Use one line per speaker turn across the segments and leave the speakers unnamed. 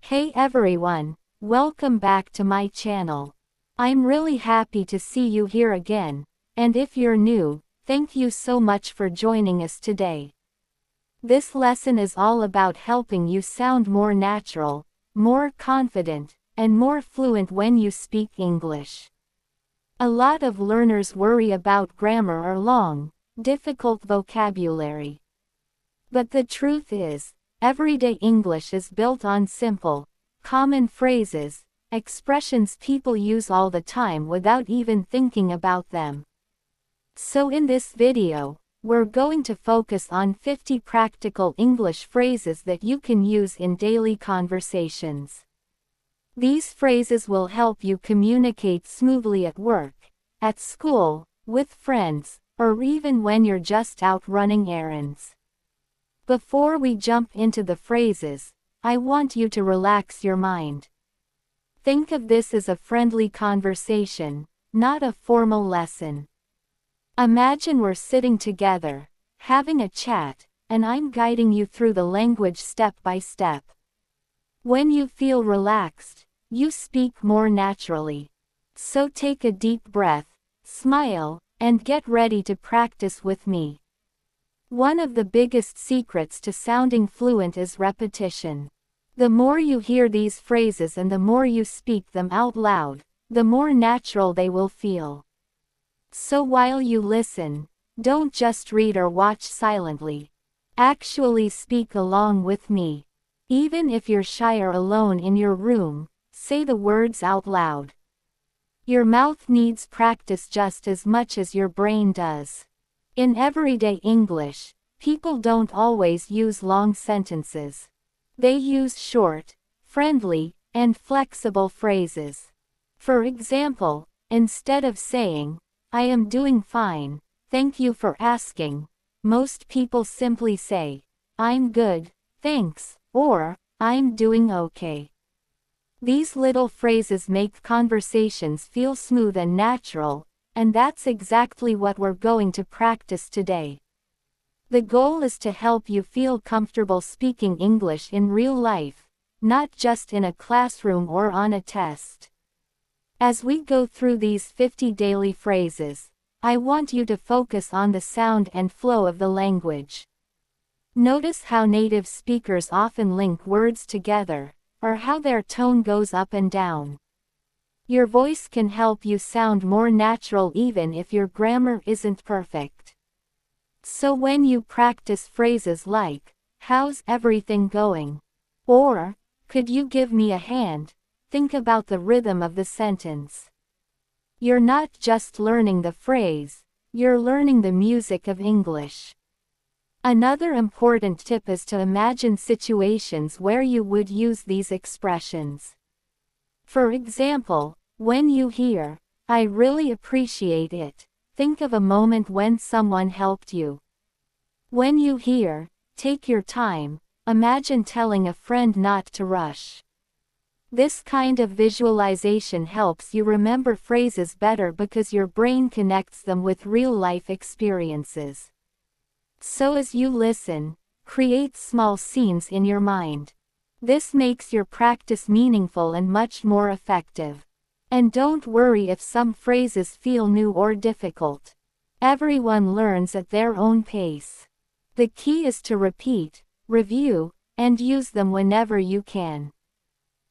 Hey everyone, welcome back to my channel. I'm really happy to see you here again, and if you're new, thank you so much for joining us today. This lesson is all about helping you sound more natural, more confident, and more fluent when you speak English. A lot of learners worry about grammar or long, difficult vocabulary. But the truth is, everyday English is built on simple, common phrases, expressions people use all the time without even thinking about them. So in this video, we're going to focus on 50 practical English phrases that you can use in daily conversations. These phrases will help you communicate smoothly at work, at school, with friends, or even when you're just out running errands. Before we jump into the phrases, I want you to relax your mind. Think of this as a friendly conversation, not a formal lesson. Imagine we're sitting together, having a chat, and I'm guiding you through the language step by step. When you feel relaxed, you speak more naturally. So take a deep breath, smile, and get ready to practice with me. One of the biggest secrets to sounding fluent is repetition. The more you hear these phrases and the more you speak them out loud, the more natural they will feel. So while you listen, don't just read or watch silently. Actually speak along with me. Even if you're shy or alone in your room, say the words out loud. Your mouth needs practice just as much as your brain does. In everyday English, people don't always use long sentences. They use short, friendly, and flexible phrases. For example, instead of saying, "I am doing fine, thank you for asking," most people simply say, "I'm good, thanks," or "I'm doing okay." These little phrases make conversations feel smooth and natural, and that's exactly what we're going to practice today. The goal is to help you feel comfortable speaking English in real life, not just in a classroom or on a test. As we go through these 50 daily phrases, I want you to focus on the sound and flow of the language. Notice how native speakers often link words together, or how their tone goes up and down. Your voice can help you sound more natural even if your grammar isn't perfect. So when you practice phrases like, "How's everything going?" or "Could you give me a hand?" think about the rhythm of the sentence. You're not just learning the phrase, you're learning the music of English. Another important tip is to imagine situations where you would use these expressions. For example, when you hear, "I really appreciate it," think of a moment when someone helped you. When you hear, "Take your time," imagine telling a friend not to rush. This kind of visualization helps you remember phrases better because your brain connects them with real-life experiences. So as you listen, create small scenes in your mind. This makes your practice meaningful and much more effective. And don't worry if some phrases feel new or difficult. Everyone learns at their own pace. The key is to repeat, review, and use them whenever you can.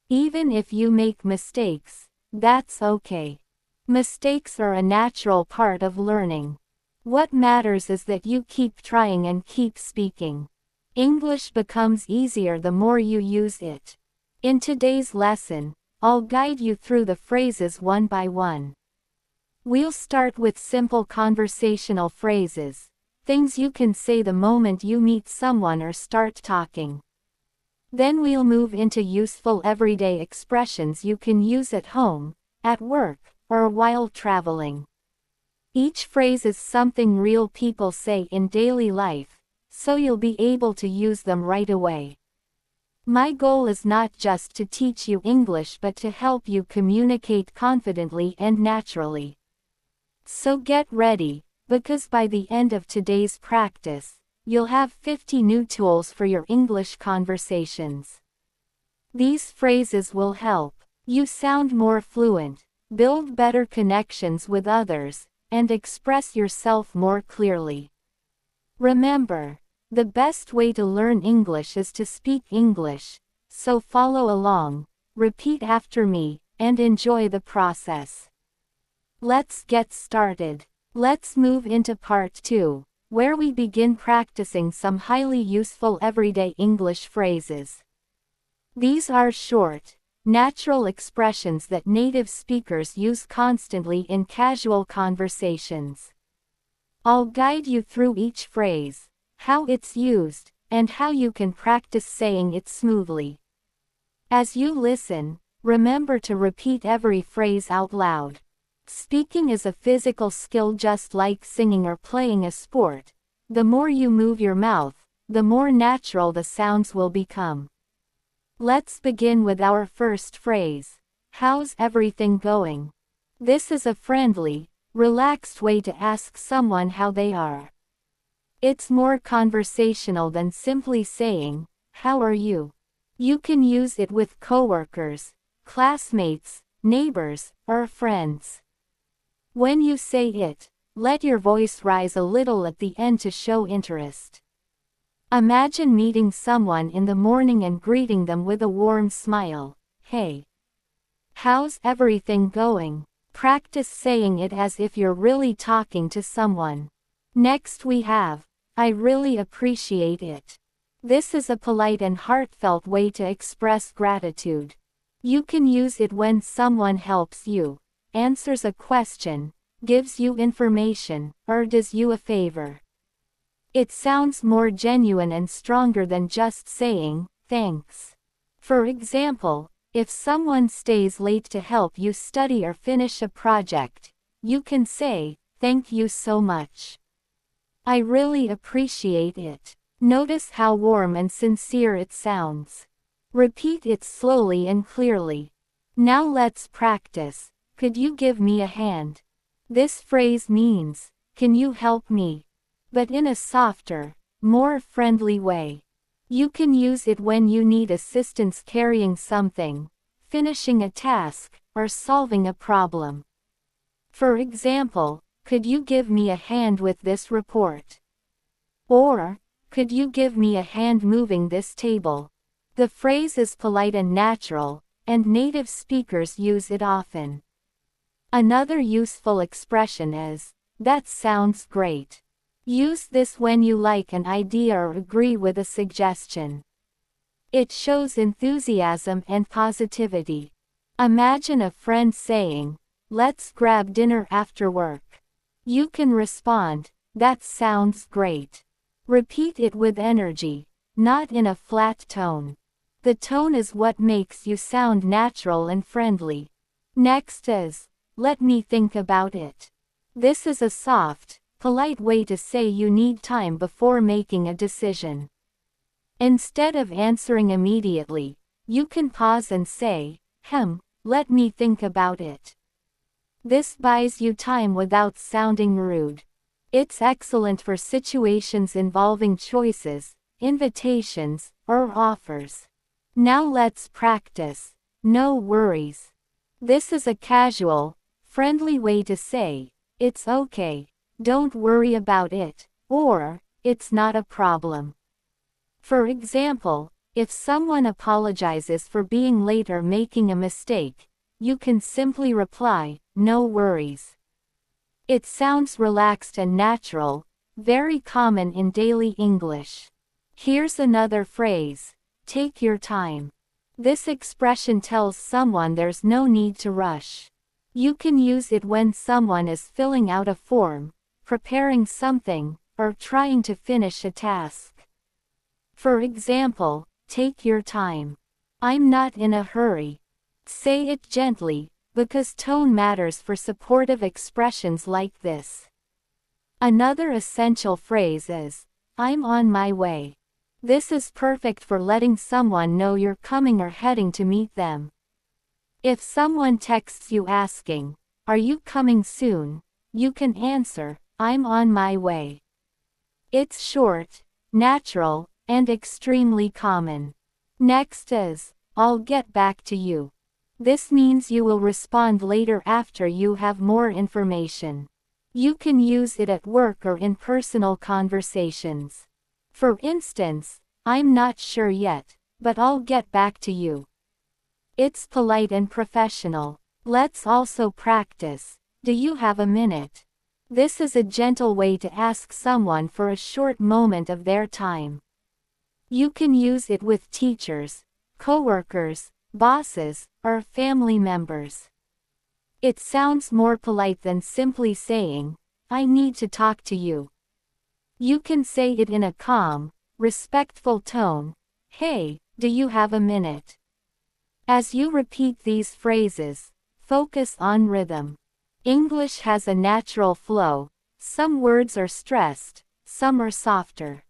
Even if you make mistakes, that's okay. Mistakes are a natural part of learning. What matters is that you keep trying and keep speaking. English becomes easier the more you use it. In today's lesson, I'll guide you through the phrases one by one. We'll start with simple conversational phrases, things you can say the moment you meet someone or start talking. Then we'll move into useful everyday expressions you can use at home, at work, or while traveling. Each phrase is something real people say in daily life, so you'll be able to use them right away. My goal is not just to teach you English but to help you communicate confidently and naturally. So get ready, because by the end of today's practice, you'll have 50 new tools for your English conversations. These phrases will help you sound more fluent, build better connections with others, and express yourself more clearly. Remember, the best way to learn English is to speak English, so follow along, repeat after me, and enjoy the process. Let's get started. Let's move into part 2, where we begin practicing some highly useful everyday English phrases. These are short, natural expressions that native speakers use constantly in casual conversations. I'll guide you through each phrase, how it's used, and how you can practice saying it smoothly. As you listen, remember to repeat every phrase out loud. Speaking is a physical skill just like singing or playing a sport. The more you move your mouth, the more natural the sounds will become. Let's begin with our first phrase. How's everything going? This is a friendly, relaxed way to ask someone how they are. It's more conversational than simply saying, "How are you?" You can use it with coworkers, classmates, neighbors, or friends. When you say it, let your voice rise a little at the end to show interest. Imagine meeting someone in the morning and greeting them with a warm smile. "Hey, how's everything going?" Practice saying it as if you're really talking to someone. Next we have, "I really appreciate it." This is a polite and heartfelt way to express gratitude. You can use it when someone helps you, answers a question, gives you information, or does you a favor. It sounds more genuine and stronger than just saying, "Thanks." For example, if someone stays late to help you study or finish a project, you can say, "Thank you so much. I really appreciate it." Notice how warm and sincere it sounds. Repeat it slowly and clearly. Now let's practice. Could you give me a hand? This phrase means, "Can you help me?" but in a softer, more friendly way. You can use it when you need assistance carrying something, finishing a task, or solving a problem. For example, "Could you give me a hand with this report?" Or, "Could you give me a hand moving this table?" The phrase is polite and natural, and native speakers use it often. Another useful expression is, "That sounds great." Use this when you like an idea or agree with a suggestion. It shows enthusiasm and positivity. Imagine a friend saying, "Let's grab dinner after work." You can respond, "That sounds great." Repeat it with energy, not in a flat tone. The tone is what makes you sound natural and friendly. Next is, "Let me think about it." This is a soft, polite way to say you need time before making a decision. Instead of answering immediately, you can pause and say, "Let me think about it." This buys you time without sounding rude. It's excellent for situations involving choices, invitations, or offers. Now let's practice. No worries. This is a casual, friendly way to say, "It's okay. Don't worry about it," or, "It's not a problem." For example, if someone apologizes for being late or making a mistake, you can simply reply, "No worries." It sounds relaxed and natural, very common in daily English. Here's another phrase, "Take your time." This expression tells someone there's no need to rush. You can use it when someone is filling out a form, preparing something, or trying to finish a task. For example, "Take your time. I'm not in a hurry." Say it gently, because tone matters for supportive expressions like this. Another essential phrase is, "I'm on my way." This is perfect for letting someone know you're coming or heading to meet them. If someone texts you asking, "Are you coming soon?" you can answer, "I'm on my way." It's short, natural, and extremely common. Next is, I'll get back to you. This means you will respond later after you have more information. You can use it at work or in personal conversations. For instance, I'm not sure yet, but I'll get back to you. It's polite and professional. Let's also practice. Do you have a minute? This is a gentle way to ask someone for a short moment of their time. You can use it with teachers, coworkers, bosses, or family members. It sounds more polite than simply saying, "I need to talk to you." You can say it in a calm, respectful tone. "Hey, do you have a minute?" As you repeat these phrases, focus on rhythm. English has a natural flow. Some words are stressed, some are softer.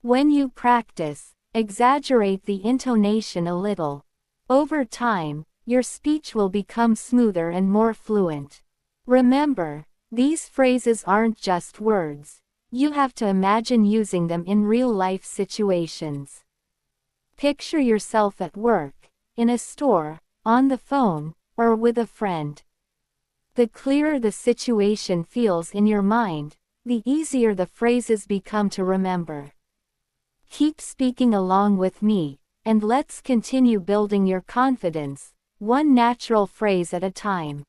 When you practice, exaggerate the intonation a little. Over time, your speech will become smoother and more fluent. Remember, these phrases aren't just words. You have to imagine using them in real-life situations. Picture yourself at work, in a store, on the phone, or with a friend. The clearer the situation feels in your mind, the easier the phrases become to remember. Keep speaking along with me, and let's continue building your confidence, one natural phrase at a time.